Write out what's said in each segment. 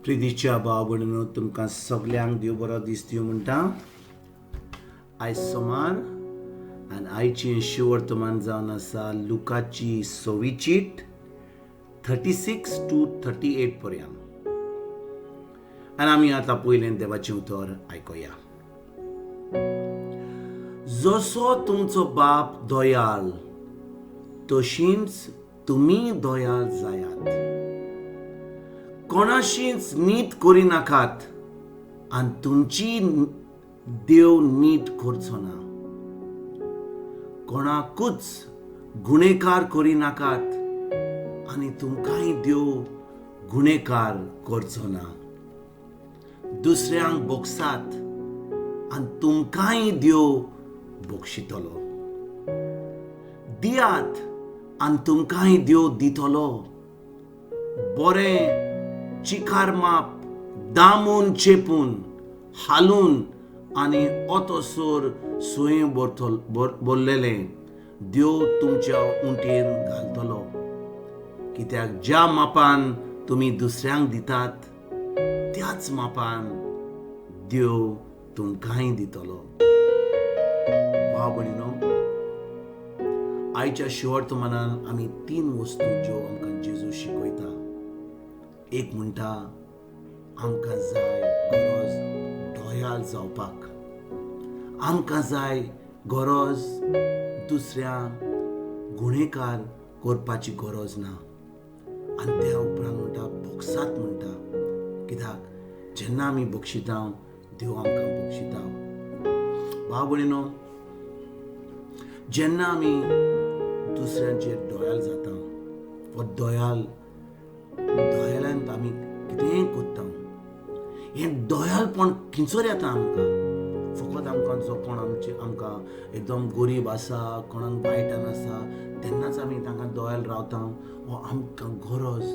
प्रितीच्या भाव भयणीनो, तुमकां सगल्यांक देव बरो दीस दिवं म्हणटा. आयज सोमार आनी आयचें शिवर्तमान जावन आसा लुकाची 36 to 38 पर्यंत. आनी आमी आतां पयलें देवाचें उतर आयकुया. जसो तुमचो बाप दयाल तशींच तुमी दयाल जायात. कोणाशींच नीत करिनाकात आनी तुमची देव नीत करचो ना. कोणाकूच गुन्हेकार करिनाकात आनी तुमकांय देव गुन्हेकार करचो ना. दुसऱ्यांक बोगसात आनी तुमकांय देव बोगशितलो. दियात आनी तुमकांय देव दितलो. बरें चिकार माप दामून चेपून हालून आनी ओतोसोर सुये भरलेलें देव तुमच्या उंटेन घालतलो. कित्याक ज्या मापान तुमी दुसऱ्यांक दितात त्याच मापान देव तुमकांय दितलो. भाव भयणीनो, आयच्या शिवर्तमानान आमी 3 वस्तू ज्यो आमकां जेजू शिकयता. एक म्हणटा आमकां जाय गरज दयाल जावपाक. आमकां जाय गरज दुसऱ्यांक गुन्हेकार करपाची गरज ना. आनी त्या उपरांत म्हणटा बोगसात म्हणटा. कित्याक जेन्ना आमी बक्षिता देव आमकां बक्षिता. भाव भयणीनो, जेन्ना आमी दुसऱ्यांचेर दयाल जाता वा दयालांत आमी कितेंय कोत्ता, हें दयालपण खंयसर येता आमकां. फकत आमकां जो कोण आमकां एकदम गरीब आसा, कोणाक वायटान आसा, तेन्नाच आमी तांकां दयाल रावता. वा आमकां गरज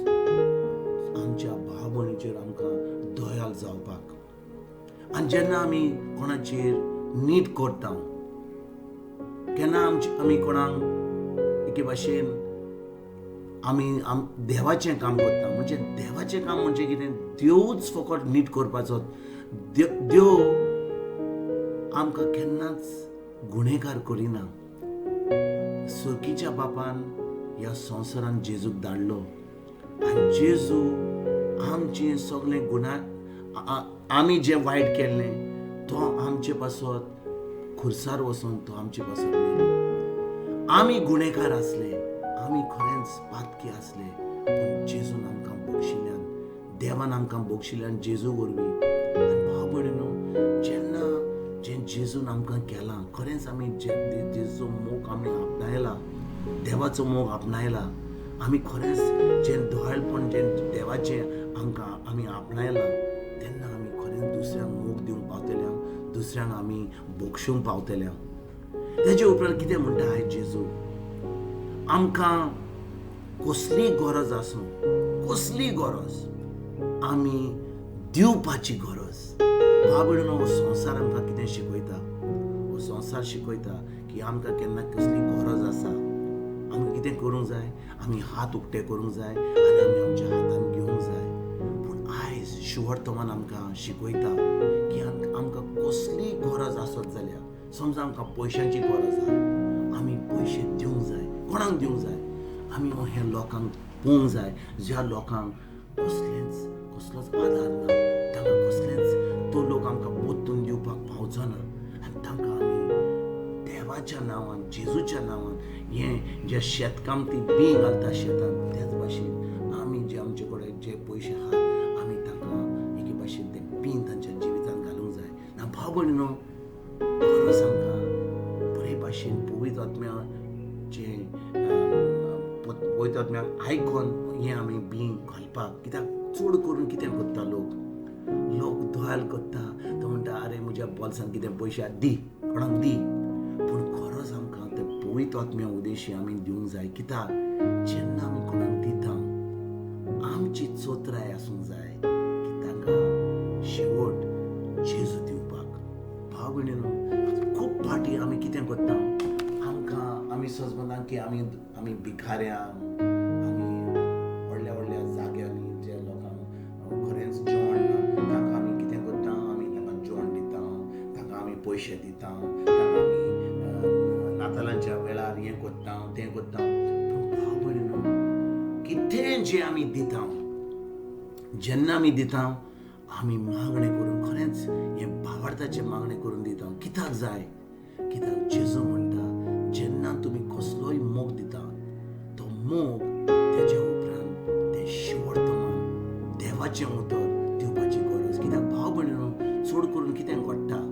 आमच्या भाव भयणीचेर आमकां दयाल जावपाक. आनी जेन्ना आमी कोणाचेर नीट करता, केन्ना आमी कोणाक एके भाशेन आमी देवाचें काम करता. म्हणजे देवाचें काम म्हणजे कितें? देवूच फकत नीट करपाचो. देव आमकां केन्नाच गुन्हेकार करिना. सुरकीच्या बापान ह्या संवसारान जेजूक धाडलो आनी जेजू आमचें सगळें आमी जें वायट केल्लें तो आमचे पासत खुर्सार वचून तो आमचे पासत मेलो. आमी गुन्हेकार आसले, आमी खरेंच पातकी आसले, पूण जेजून आमकां बक्षिल्ल्यान, देवान आमकां बक्षिल्ल्यान जेजू वरवीं. आनी भाव भयणीनो, जेन्ना जेजून आमकां केलां, खरेंच आमी जेजूचो मोग आमी आपणायला, देवाचो मोग आपणायला, आमी खरेंच जें दयाळपण जें देवाचें आमकां आमी आपणायला, तेन्ना आमी खरेंच दुसऱ्यांक मोग दिवंक पावतल्या, दुसऱ्यांक आमी बक्षूंक पावतल्या. तेजे उपरांत कितें म्हणटा आयज जेजू? आमकां कसली गरज आसूं, कसली गरज आमी दिवपाची गरज. भाव भयणीनो, हो संवसार आमकां कितें शिकयता? हो संवसार शिकयता की आमकां केन्ना कसली गरज आसा, आमी कितें करूंक जाय? आमी हात उक्ते करूंक जाय आनी आमी आमच्या हातान घेवंक जाय. पूण आयज शिवर्तमान आमकां शिकयता की आमकां कसली गरज आसत जाल्यार, समजा आमकां पयशांची गरज आसा, आमी पयशे दिवंक जाय. कोणाक दिवंक जाय? आमी हे लोकांक पळोवंक जाय ज्या लोकांक कसलोच आधार ना, तांकां कसलेंच तो लोक आमकां पोत्तून दिवपाक पावचो ना. आनी तांकां आमी देवाच्या नांवान, जेजूच्या नांवान, हें जे शेतकामती बी घालता शेतान, त्याच भाशेन आमी जे आमचे कडेन जे पयशे आहात, आमी तांकां एके भाशेन ते बीन तांच्या जिवितान घालूंक जाय. ना भाव भयणीनो, खरोच आमकां बरे भाशेन पवित्र आत्म्याक आयकोन हें आमी बीं घालपाक. कित्याक चड करून कितें करता लोक दयाल करता. तो म्हणटा आरे म्हज्या बोल्सान कितें पयशे आहा, दी, कोणाक दी. पूण खरोच आमकां ते पवित्र आत्म्या उदेशी आमी दिवंक जाय. कित्याक जेन्ना आमी कोणाक दिता, आमची चोत्राय आसूंक जाय की तांकां शेवट जेजू दिवपाक. भाव भयणीनो, खूब फाटी आमी कितें करता? आमी समजता की आमी भिकाऱ्यांक, आमी व्हडल्या जाग्यांनी जे लोकांक खरेंच तें करता. पूण भाव भयणीनो, कितें जें आमी दिता, जेन्ना आमी दिता, आमी मागणें करून खरेंच हें भावार्थाचें मागणें करून दिता. कित्याक जाय? कित्याक जेजू म्हणटा, जेन्ना तुमी कसलोय मोग दिता, तो मोग तेज्या उपरांत तें शेवटतमान देवाचें उतर दिवपाची गरज. कित्याक भाव भयणीनो, चड करून कितें घडटा,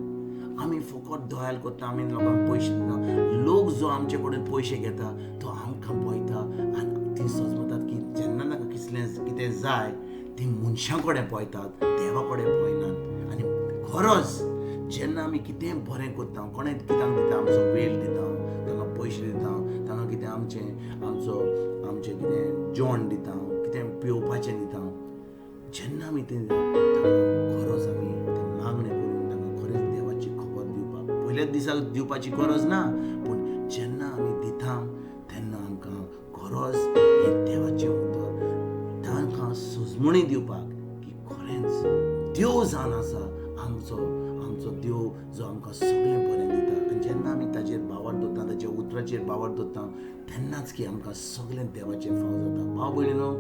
आमी फकत दोयाल करता, आमी लोकांक पयशे दिता. लोक जो आमचे कडेन पयशे घेता तो आमकां पळयता आनी ती समजतात की जेन्ना ताका कितें जाय ती मनशां कडेन पळयतात, देवा कडेन पळयनात. आनी गरज जेन्ना आमी कितें बरें करता, कोणें कित्याक दिता, आमचो वेळ दिता, तांकां पयशे दिता, तांकां कितें आमचें कितें जेवण दिता, कितें पिवपाचें दिता, जेन्ना आमी तें गरज आमी तें मागणें करून तांकां खरेंच देवाची खबर दिवपाक पयल्याच दिसाक दिवपाची गरज ना, पूण जेन्ना आमी दिता तेन्ना आमकां गरज हें देवाचें उतर तांकां सुजमणी दिवपाक की खरेंच देव जावन आसा आमचो देव जो आमकां सगळें बरें दिता. आनी जेन्ना आमी ताचेर बावर दवरता, ताच्या उतराचेर बावर दवरता, तेन्नाच की आमकां सगळें देवाचें फाव जाता. भाव भयणीनो,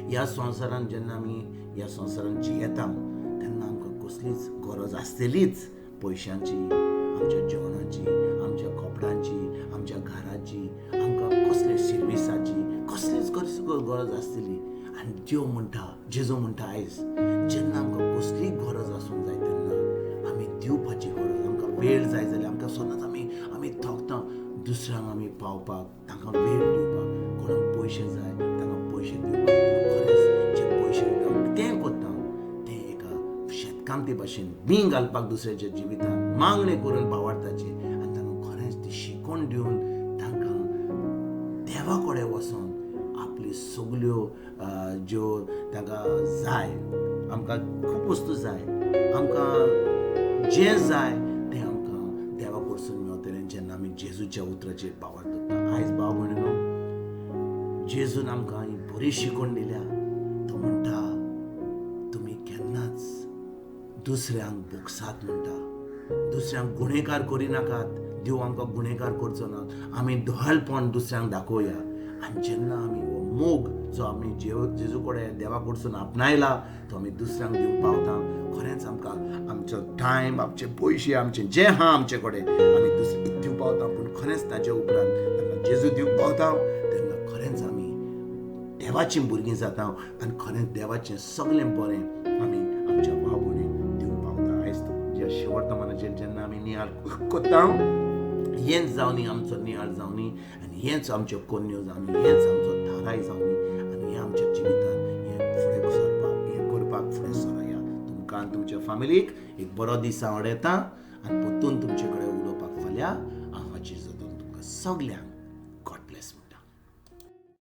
ह्या संवसारांत जेन्ना आमी ह्या संवसारांत जियेता तेन्ना आमकां कसलीच गरज आसतलीच पयशांची, आमच्या जेवणाची, आमच्या कपड्यांची, आमच्या घराची, आमकां कसले सर्विसाची कसलीच गरज आसतली. आनी देव म्हणटा, जेजू म्हणटा, आयज जेन्ना आमकां कसली गरज आसूंक जाय तेन्ना आमी दिवपाची गरज. आमकां वेळ जाय जाल्यार आमकां सदांच आमी थकता दुसऱ्यांक आमी पावपाक, तांकां वेळ दिवपाक. कोणाक पयशे जाय तांकां पयशे दिवपाक. खरेंच जे पयशे दिता तें करता तें एका शेतकामती भाशेन बीं घालपाक दुसऱ्याच्या जिवितांत मागणें करून भावार्थाची, आनी तांकां खरेंच ती शिकोवन दिवन तांकां देवा कडेन वचोन आपली सगल्यो ज्यो तांकां जाय, आमकां खूब वस्तू जाय, आमकां जें जाय तें आमकां देवा कडसून मेळटलें जेन्ना आमी जेजूच्या उतराचेर बावर दवरता. आयज भाव भयणीनो, जेजून आमकां ही बरी शिकवण दिल्या. तो म्हणटा, तुमी केन्नाच दुसऱ्यांक बोगसात म्हणटा, दुसऱ्यांक गुन्हेगार करिनाकात. देव आमकां गुन्हेगार करचो ना. आमी दोळालपण दुसऱ्यांक दाखोवया. आनी जेन्ना आमी हो मोग जो आमी जेजू कडेन देवा कडसून आपणायला तो आमी दुसऱ्यांक दिवंक पावता. खरेंच आमकां आमचो टायम, आमचे पयशे, आमचें जें आहा आमचे कडेन आमी दुसऱ्यांक दिवंक पावता. पूण खरेंच ताच्या उपरांत ताका जेजू दिवंक पावता तेन्ना खरेंच आमी देवाचीं भुरगीं जाता आनी खरेंच देवाचें सगळें बरें आमी आमच्या भाव भयणीक दिवंक पावता. आयज ज्या शेवटतमानाचेर जेन्ना आमी नियाळ कोत्ता, हेंच जावनी आमचो नियाळ जावनी, आनी हेंच आमच्यो कन्यो जावनी, हेंच आमचो थाराय जावनी, आनी हें आमच्या जिवितांत हें फुडें सरपाक, हें करपाक फुडें सरया. तुमकां आनी तुमच्या फॅमिलीक एक बरो दीस हांव येता आनी परतून तुमचे कडेन उलोवपाक फाल्यां हांव हाची जतन तुमकां सगल्यांक